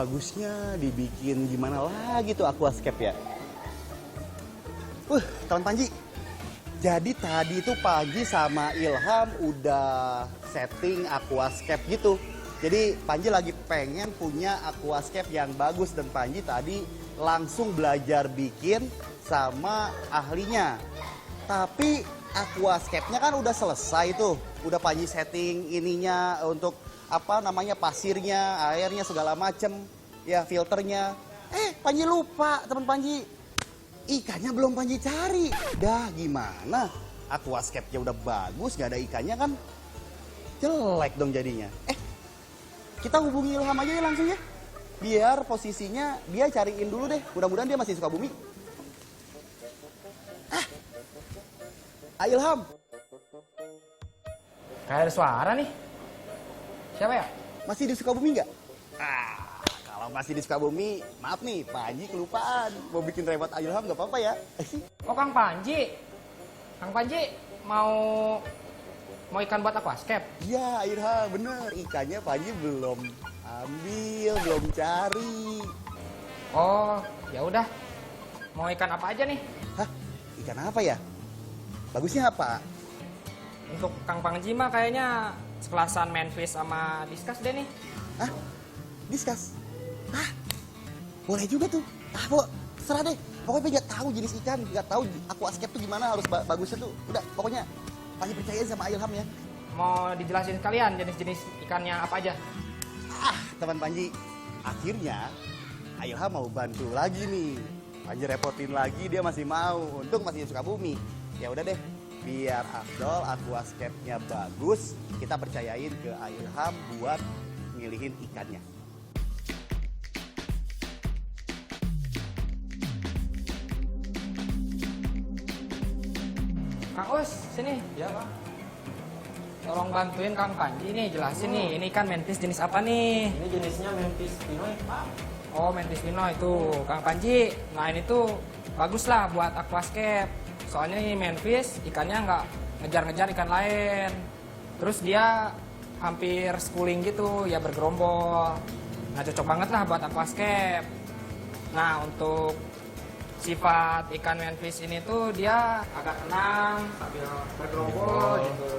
bagusnya dibikin gimana lagi tuh aquascape ya? Teman Panji. Jadi tadi itu Panji sama Ilham udah setting aquascape gitu. Jadi Panji lagi pengen punya aquascape yang bagus dan Panji tadi langsung belajar bikin sama ahlinya. Tapi aquascape-nya kan udah selesai tuh. Udah Panji setting ininya untuk apa namanya pasirnya, airnya segala macem, ya filternya. Panji lupa teman Panji, ikannya belum Panji cari. Dah gimana? Aquascape-nya udah bagus, gak ada ikannya kan jelek dong jadinya. Kita hubungi Ilham aja ya langsung ya. Biar posisinya dia cariin dulu deh. Mudah-mudahan dia masih Sukabumi. Ilham. Kayak ada suara nih. Siapa ya? Masih di Sukabumi nggak? Kalau masih di Sukabumi, maaf nih, Pak Haji kelupaan. Mau bikin rewat Ilham nggak apa-apa ya? Oh, Kang Panji. Kang Panji mau ikan buat aquascape? Iya, Ilham, bener. Ikannya Pak Haji belum ambil, belum cari. Oh, ya udah. Mau ikan apa aja nih? Hah? Ikan apa ya? Bagusnya apa? Untuk Kang Panji mah kayaknya sekelasan manfish sama diskus deh nih. Hah? Diskus? Boleh juga tuh. Serah deh. Pokoknya nggak tahu jenis ikan, nggak tahu aquascape tuh gimana harus bagusnya tuh. Udah, pokoknya Panji percayain sama Ilham ya. Mau dijelasin sekalian jenis-jenis ikannya apa aja? Teman Panji, akhirnya Ilham mau bantu lagi nih. Panji repotin lagi, dia masih mau. Untung masih di Sukabumi. Ya udah deh, biar afdol aquascape-nya bagus, kita percayain ke Ilham buat milihin ikannya. Kang Us, sini. Ya, Pak. Tolong bantuin Kang Panji nih, jelasin nih. Ini ikan manfish jenis apa nih? Ini jenisnya manfish pinoy, Pak. Oh, manfish pinoy itu. Kang Panji, nah ini tuh bagus lah buat aquascape. Soalnya ini manfish, ikannya nggak ngejar-ngejar ikan lain. Terus dia hampir schooling gitu, ya bergerombol. Nah, cocok banget lah buat aquascape. Nah, untuk sifat ikan manfish ini tuh dia agak tenang sambil bergerombol gitu.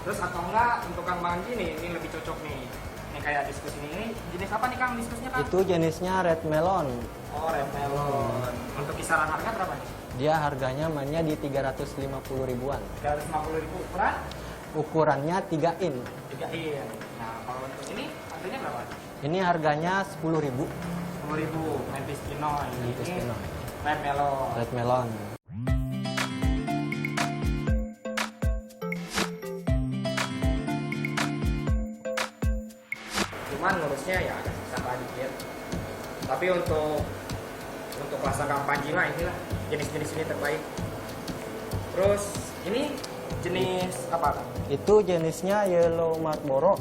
Terus atau enggak untuk Kang Panji nih, ini lebih cocok nih. Ini kayak diskus ini jenis apa nih Kang diskusnya Kang? Itu jenisnya red melon. Oh, red melon. Untuk kisaran harga berapa nih? Dia harganya mainnya di 350 ribuan. 350 ribu ukuran? Ukurannya 3 in. 3 in. Nah, kalau untuk ini harganya berapa? Ini harganya 10 ribu. 10 ribu. Manfish pinoy. Manfish Ini pinoy. red melon. Red melon. Cuman ngurusnya ya agak susah dikit. Tapi untuk rasa Kang Panji mah inilah jenis-jenis ini terbaik. Terus ini jenis apa Kang? Itu jenisnya yellow marlboro.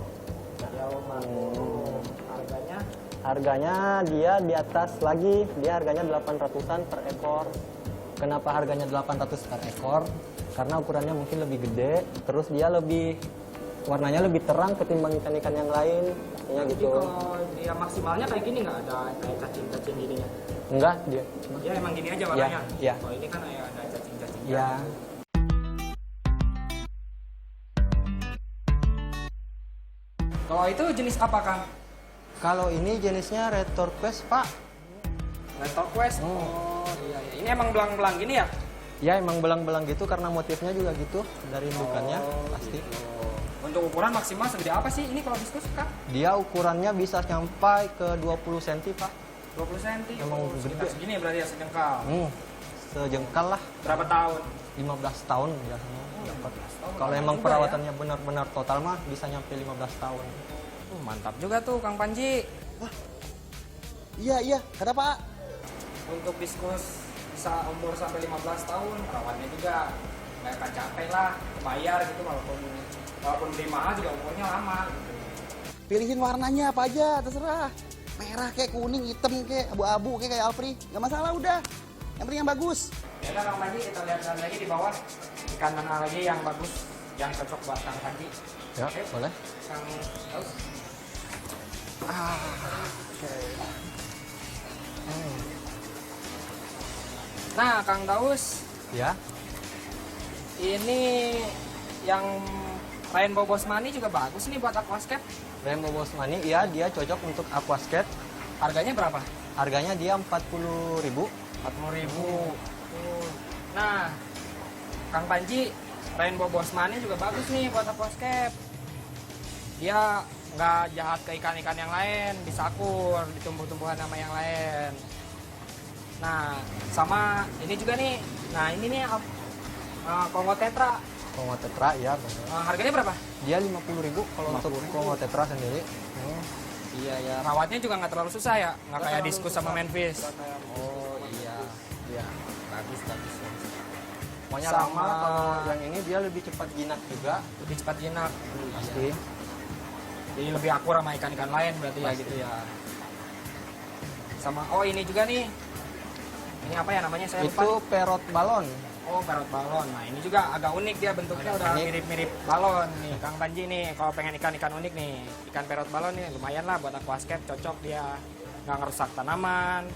Yellow marlboro. Harganya? Harganya dia di atas lagi, dia harganya 800-an per ekor. Kenapa harganya 800 per ekor? Karena ukurannya mungkin lebih gede, terus dia warnanya lebih terang ketimbang ikan-ikan yang lain. Ya gitu. Kalau dia maksimalnya kayak gini nggak ada kayak cacing-cacing gininya? Enggak, dia. Dia emang gini aja warnanya? Ya. Oh, ini kan ada cacing-cacingnya. Ya. Kalau itu jenis apa Kang? Kalau ini jenisnya red turquoise, Pak. Red turquoise? Oh iya, iya. Ini emang belang-belang gini ya? Ya emang belang-belang gitu karena motifnya juga gitu dari indukannya pasti. Gitu. Untuk ukuran maksimal segede apa sih ini kalau diskus Kang? Dia ukurannya bisa sampai ke 20 cm, Pak. 20 cm? Emang gede. Segini ya berarti ya sejengkal? Sejengkal lah. Berapa tahun? 15 tahun biasanya dapat. 15 tahun. Kalau emang juga perawatannya benar-benar total mah bisa nyampe 15 tahun. Mantap juga tuh Kang Panji. Iya, kenapa? Untuk diskus bisa umur sampai 15 tahun, perawatnya juga nggak akan capek lah, bayar gitu walaupun beli mahal juga umurnya lama gitu. Pilihin warnanya apa aja, terserah. Merah kayak kuning, hitam kayak abu-abu kayak Alfri. Gak masalah udah. Yang penting yang bagus. Ya udah Kang Panji, kita lihat lagi di bawah ikan mana lagi yang bagus, yang cocok buat Kang Panji. Ya, Oke. boleh. Kang Daus. Nah, Kang Daus, Ya, ini yang Rainbow Bosmani juga bagus nih buat aquascape. Rainbow Bosmani, iya dia cocok untuk aquascape. Harganya berapa? Harganya dia 40.000. 40.000. Nah, Kang Panji, Rainbow Bosmani juga bagus nih buat aquascape. Dia nggak jahat ke ikan-ikan yang lain, bisa akur di tumbuh-tumbuhan sama yang lain. Nah, sama ini juga nih. Nah, ini nih Kongo Tetra. Kongo Tetra, ya benar. Harganya berapa? Dia 50.000 kalau untuk Kongo Tetra sendiri. Iya ya. Rawatnya juga nggak terlalu susah ya, nggak kayak diskus sama manfish. Oh iya, iya. Bagus. Pokoknya Sama- lama, kalau yang ini dia lebih cepat jinak juga. Lebih cepat jinak. Pasti. Jadi lebih akur sama ikan-ikan lain berarti ya Pasti. gitu ya. Sama ini juga nih. Ini apa ya namanya saya lupa. Itu perot balon. Oh, parrot balon. Nah, ini juga agak unik dia bentuknya, udah unik. mirip-mirip balon nih. Kang Panji nih, kalau pengen ikan-ikan unik nih, ikan parrot balon nih lumayan lah buat aquascape, cocok dia. Nggak ngerusak tanaman.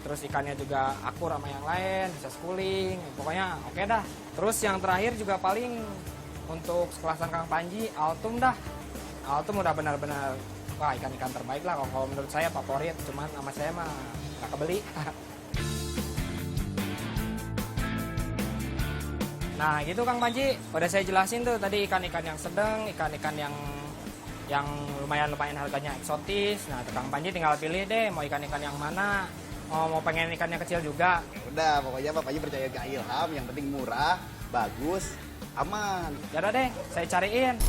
Terus ikannya juga akur sama yang lain, bisa schooling. Pokoknya oke dah. Terus yang terakhir juga paling untuk sekelasan Kang Panji, Altum dah. Altum udah benar-benar wah ikan-ikan terbaik lah kalau menurut saya favorit. Cuman sama saya mah nggak kebeli. Nah gitu Kang Panji, udah saya jelasin tuh tadi ikan-ikan yang sedang, ikan-ikan yang lumayan harganya eksotis. Nah Kang Panji tinggal pilih deh mau ikan-ikan yang mana, mau pengen ikan yang kecil juga. Udah, pokoknya bapaknya percaya ke Ilham, yang penting murah, bagus, aman. Ya udah deh, saya cariin.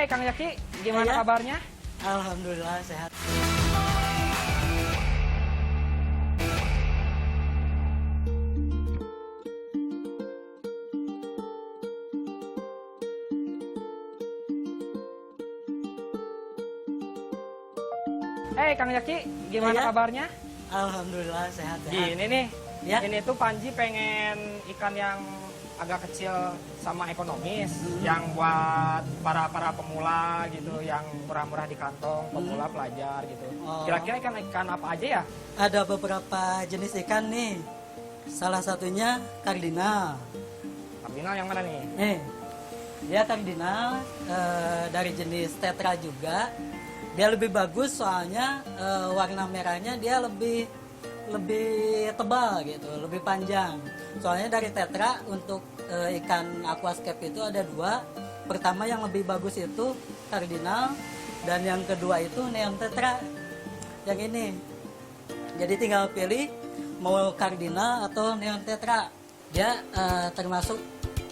Kang Yaki, gimana Iya. kabarnya? Alhamdulillah sehat. Kang Yaki, gimana Iya. kabarnya? Alhamdulillah sehat. Gini nih, Ya. ini tuh Panji pengen ikan yang agak kecil sama ekonomis, yang buat para pemula gitu, yang murah-murah di kantong, pemula pelajar gitu. Oh. Kira-kira ikan apa aja ya? Ada beberapa jenis ikan nih. Salah satunya kardinal. Kardinal yang mana nih? Dia kardinal dari jenis tetra juga. Dia lebih bagus soalnya warna merahnya dia lebih tebal gitu, lebih panjang. Soalnya dari tetra untuk ikan aquascape itu ada dua. Pertama yang lebih bagus itu kardinal dan yang kedua itu neon tetra. Yang ini. Jadi tinggal pilih mau kardinal atau neon tetra. Dia termasuk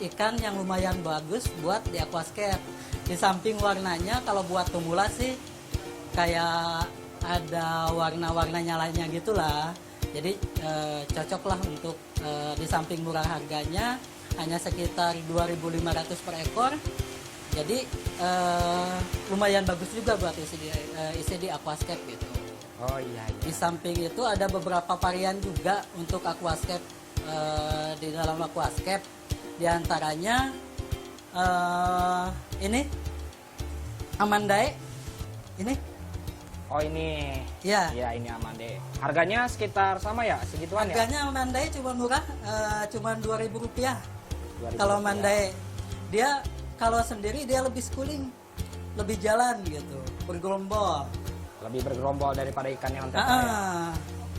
ikan yang lumayan bagus buat di aquascape. Di samping warnanya kalau buat pemula sih kayak ada warna-warnanya lainnya gitulah. Jadi cocok lah untuk di samping murah harganya hanya sekitar 2.500 per ekor. Jadi lumayan bagus juga buat isi di aquascape gitu. Oh iya. Di samping itu ada beberapa varian juga untuk aquascape di dalam aquascape. Di antaranya ini Amandae. Ini Oh ini. ya. Iya ini aman deh. Harganya sekitar sama ya, segituan ya? Harganya Mandai cuma murah, cuma Rp2.000. 2.000 Kalau rupiah. Mandai, dia kalau sendiri dia lebih schooling, lebih jalan gitu, bergerombol. Lebih bergerombol daripada ikan yang tetra ya?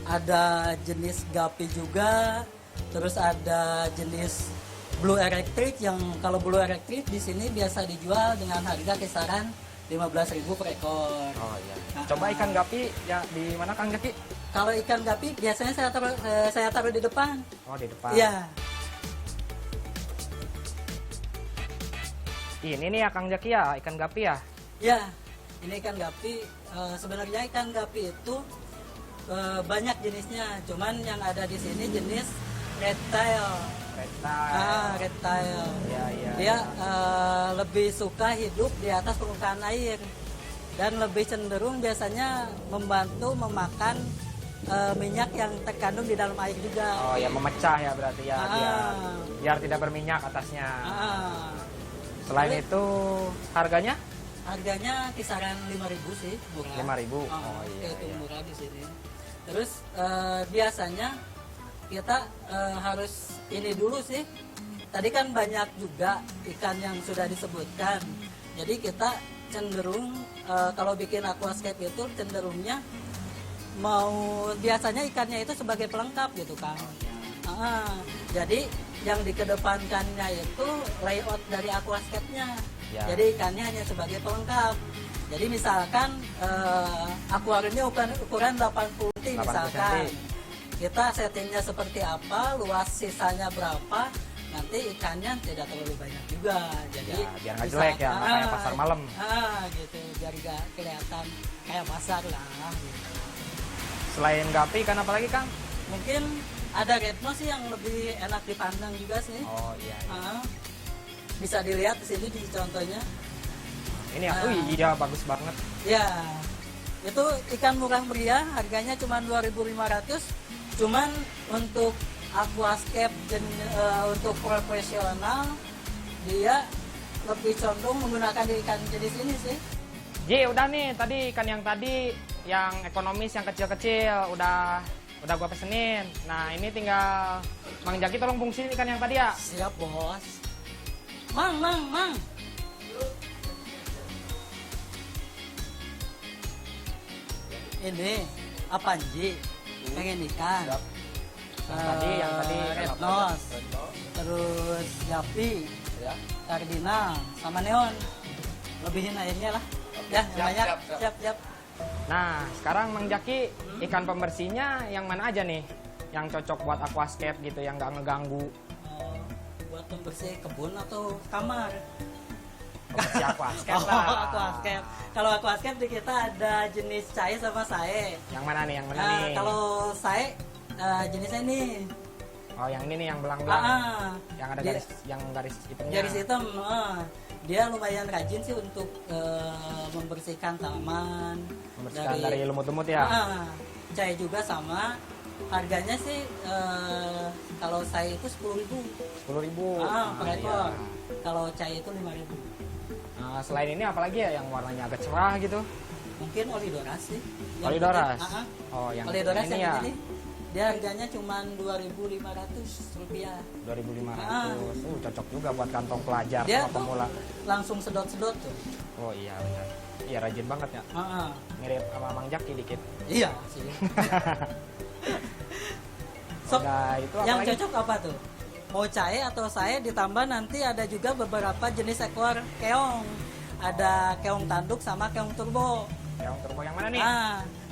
Ada jenis gapi juga, terus ada jenis blue electric yang kalau blue electric di sini biasa dijual dengan harga kisaran 15.000 per ekor. Oh iya. Coba ikan gapi ya di mana Kang Yaki? Kalau ikan gapi biasanya saya taruh di depan. Oh di depan. Iya. Ini nih ya Kang Yaki ya, ikan gapi ya? Ya, ini ikan gapi. Sebenarnya ikan gapi itu banyak jenisnya. Cuman yang ada di sini jenis red tail. reptile. Iya, iya. Dia lebih suka hidup di atas permukaan air dan lebih cenderung biasanya membantu memakan minyak yang terkandung di dalam air juga. Oh ya, memecah ya berarti ya, biar tidak berminyak atasnya. Selain itu harganya? Harganya kisaran 5.000 sih, murah. 5.000. Oh iya. Itu murah di sini. Terus biasanya kita harus ini dulu sih. Tadi kan banyak juga ikan yang sudah disebutkan. Jadi kita cenderung kalau bikin aquascape itu cenderungnya biasanya ikannya itu sebagai pelengkap gitu kan. Jadi yang dikedepankannya itu layout dari aquascape-nya. Ya. Jadi ikannya hanya sebagai pelengkap. Jadi misalkan akuariumnya ukuran 80 cm 80 misalkan. cm. Kita settingnya seperti apa, luas sisanya berapa, nanti ikannya tidak terlalu banyak juga. Jadi Ya, biar nggak jelek ya, nggak kayak pasar malam. Gitu, biar nggak kelihatan kayak pasar lah. Gitu. Selain gapi, ikan apa lagi Kang? Mungkin ada redmo sih yang lebih enak dipandang juga sih. Oh iya. Bisa dilihat di sini di contohnya. Ini ya, iya bagus banget. Ya, itu ikan murah meriah, harganya cuma 2.500. Cuman untuk aquascape untuk profesional dia lebih condong menggunakan ikan jenis ini sih. Ji, udah nih tadi ikan yang tadi yang ekonomis yang kecil-kecil udah gua pesenin. Nah, ini tinggal Mang Jaki tolong fungsiin ikan yang tadi ya. Siap, Bos. Mang. Ini apa Ji? Pengen ikan. Yang tadi red nose, terus yapi, kardinal, sama neon. Lebihin airnya lah. Ya, banyak. Siap. Nah, sekarang Mang Jaki ikan pembersihnya yang mana aja nih? Yang cocok buat aquascape gitu, yang nggak ngeganggu. Buat pembersih kebun atau kamar? Pembersih aquascape lah. Aquascape. Kalau aquascape di kita ada jenis cair sama sae. Yang mana nih? Kalau sae jenisnya ini. Oh, yang ini nih yang belang-belang. Yang ada garis hitamnya. Garis hitam. Dia lumayan rajin sih untuk membersihkan taman. Membersihkan dari lumut-lumut ya. Cair juga sama. Harganya sih kalau saya itu 10.000. 10.000. Per ekor. Kalau cair itu 5.000. Nah, selain ini apalagi ya yang warnanya agak cerah gitu? Mungkin olidoras sih. Olidoras. Oh, yang olidoras ini yang ya. ini. Dia harganya cuma Rp2.500. 2.500. Cocok juga buat kantong pelajar Dia sama pemula. Langsung sedot-sedot tuh. Oh iya benar. Iya rajin banget ya. Mirip sama Mang Jaki dikit. Iya sih. Sok, itu apa yang lagi? cocok apa tuh? Mau cair atau saya ditambah nanti ada juga beberapa jenis ekor keong. Ada keong tanduk sama keong turbo. Keong turbo yang mana nih?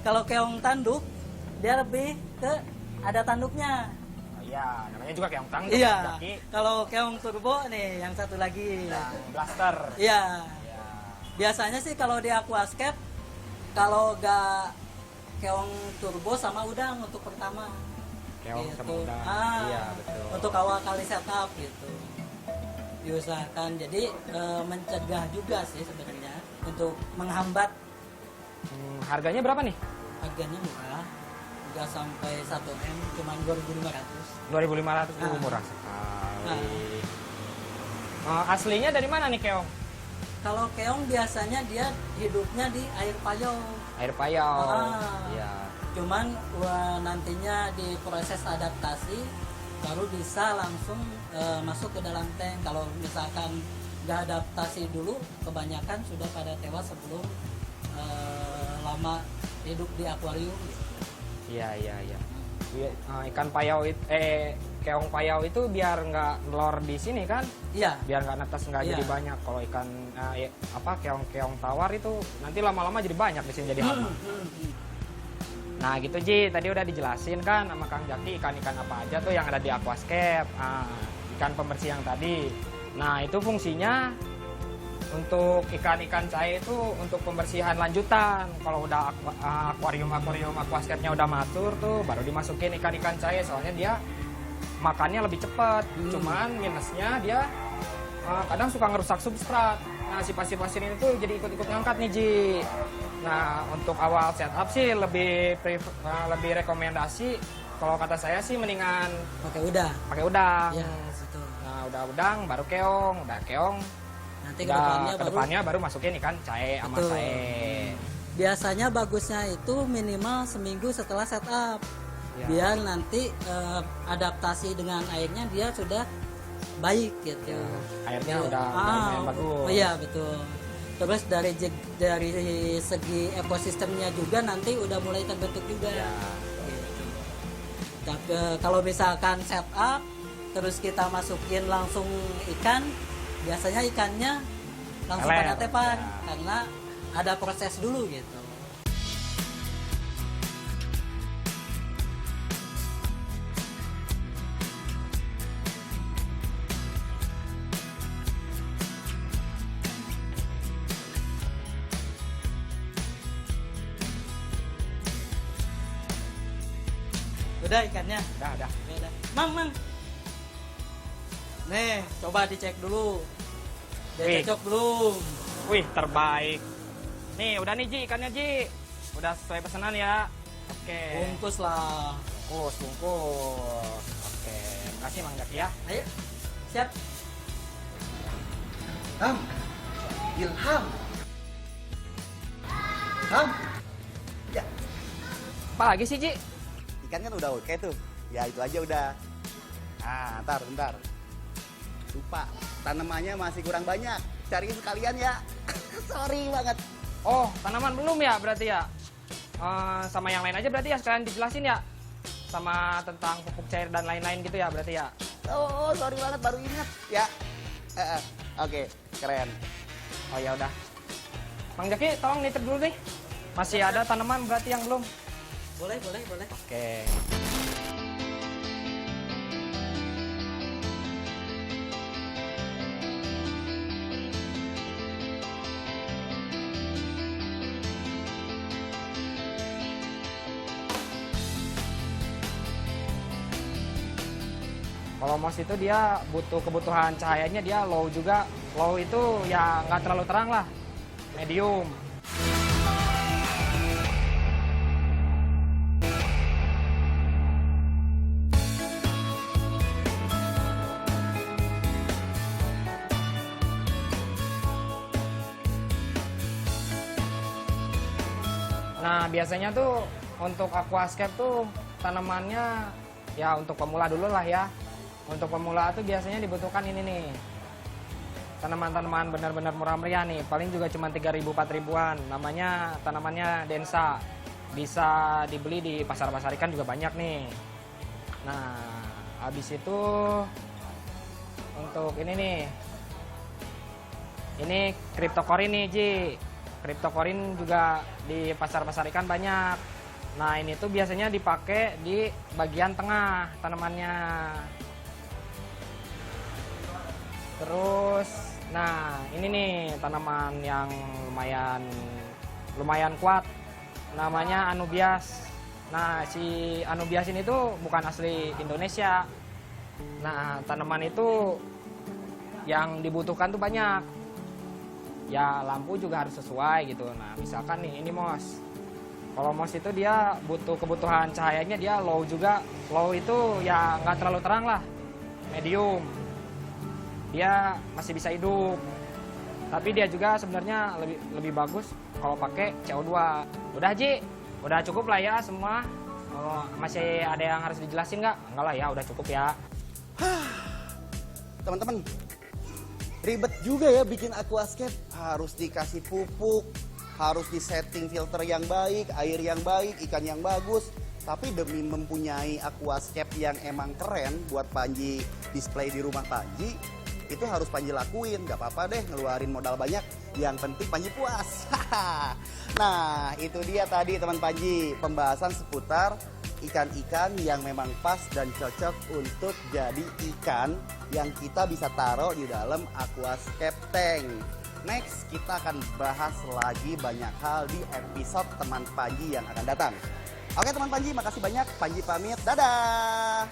Kalau keong tanduk dia lebih ke ada tanduknya. Oh, iya, namanya juga keong tanduk. Iya. Jaki. Kalau keong turbo nih yang satu lagi. Yang blaster. Iya. Ya. Biasanya sih kalau di aquascape kalau gak keong turbo sama udang untuk pertama. Keong Gitu. sama udang. Iya betul. Untuk awal kali setup gitu. Diusahakan jadi mencegah juga sih sebenarnya untuk menghambat. Harganya berapa nih? Harganya murah, nggak sampai 1 M, cuma 2.500. 2.500 murah sekali. Aslinya dari mana nih keong? Kalau keong biasanya dia hidupnya di air payau. Air payau. Iya. Cuman nantinya di proses adaptasi baru bisa langsung masuk ke dalam tank. Kalau misalkan nggak adaptasi dulu, kebanyakan sudah pada tewas sebelum lama hidup di akuarium. Iya. Ikan payau keong payau itu biar nggak nelor di sini kan? Iya. Biar nggak netes nggak jadi banyak. Kalau ikan keong tawar itu nanti lama-lama jadi banyak di sini jadi hama. Nah gitu Ji, tadi udah dijelasin kan sama Kang Jaki ikan-ikan apa aja tuh yang ada di aquascape. Ikan pembersih yang tadi. Nah itu fungsinya untuk ikan-ikan cair itu untuk pembersihan lanjutan. Kalau udah aquascape-nya udah matur tuh baru dimasukin ikan-ikan cair, soalnya dia makannya lebih cepat. Cuman minusnya dia kadang suka ngerusak substrat. Nah, si pasir-pasir ini tuh jadi ikut-ikut ngangkat nih, Ji. Nah, untuk awal setup sih lebih rekomendasi, kalau kata saya sih mendingan pakai udang. Ya, situ. Nah, udah udang baru keong, udah keong. Nanti Udah ke kedepannya baru masukin ikan cae sama Betul. sae. Biasanya bagusnya itu minimal seminggu setelah setup. Ya. Biar nanti adaptasi dengan airnya dia sudah baik gitu. Airnya Iya. udah lumayan bagus. Iya, betul. Terus dari segi ekosistemnya juga nanti udah mulai terbentuk juga. Ya. Gitu. Tapi kalau misalkan setup terus kita masukin langsung ikan, biasanya ikannya langsung Teler. pada tepar Ya. karena ada proses dulu gitu. Udah ikannya. Udah. Udah. Mang. Nih, coba dicek dulu. Dia Wih. cocok belum? Wih, terbaik. Nih, udah nih Ji, ikannya Ji. Udah sesuai pesanan ya. Oke. Bungkus lah. Bungkus. Oke, makasih Mang Jaki ya. Ayo, siap. Ham, Ilham. Ham, ya Apa lagi sih Ji? ikan kan udah oke tuh. Ya itu aja udah. Nah, bentar. Lupa, tanamannya masih kurang banyak. Cariin sekalian ya. Sorry banget. Oh, tanaman belum ya berarti ya? Sama yang lain aja berarti ya, sekalian dijelasin ya? Sama tentang pupuk cair dan lain-lain gitu ya berarti ya? Oh, sorry banget baru ingat. Ya. Oke, keren. Oh ya udah. Mang Jaki tolong nitip dulu nih. Masih ada tanaman berarti yang belum? Boleh. Oke. Kalau moss itu dia butuh kebutuhan cahayanya dia low juga. Low itu ya nggak terlalu terang lah, medium. Nah biasanya tuh untuk aquascape tuh tanamannya ya untuk pemula dulu lah ya. Untuk pemula tuh biasanya dibutuhkan ini nih. Tanaman-tanaman benar-benar murah meriah nih. Paling juga cuma 3.000-4.000-an. Namanya tanamannya densa. Bisa dibeli di pasar-pasar ikan juga banyak nih. Nah, habis itu untuk ini nih. Ini cryptocorin nih, Ji. Cryptocorin juga di pasar-pasar ikan banyak. Nah, ini tuh biasanya dipakai di bagian tengah tanamannya. Terus, nah ini nih tanaman yang lumayan kuat, namanya anubias. Nah si anubias ini tuh bukan asli Indonesia. Nah tanaman itu yang dibutuhkan tuh banyak. Ya lampu juga harus sesuai gitu. Nah misalkan nih ini moss. Kalau moss itu dia butuh kebutuhan cahayanya dia low juga. Low itu ya nggak terlalu terang lah, medium. Dia masih bisa hidup, tapi dia juga sebenarnya lebih bagus kalau pakai CO2. Udah Ji, udah cukup lah ya semua. Oh, masih ada yang harus dijelasin nggak? Enggak lah ya, udah cukup ya. Teman-teman, ribet juga ya bikin aquascape. Harus dikasih pupuk, harus disetting filter yang baik, air yang baik, ikan yang bagus. Tapi demi mempunyai aquascape yang emang keren buat Panji display di rumah Panji, itu harus Panji lakuin. Gak apa-apa deh ngeluarin modal banyak, yang penting Panji puas. Nah itu dia tadi teman Panji, pembahasan seputar ikan-ikan yang memang pas dan cocok untuk jadi ikan yang kita bisa taruh di dalam aquascape tank. Next kita akan bahas lagi banyak hal di episode teman Panji yang akan datang. Oke teman Panji, makasih banyak. Panji pamit, dadah.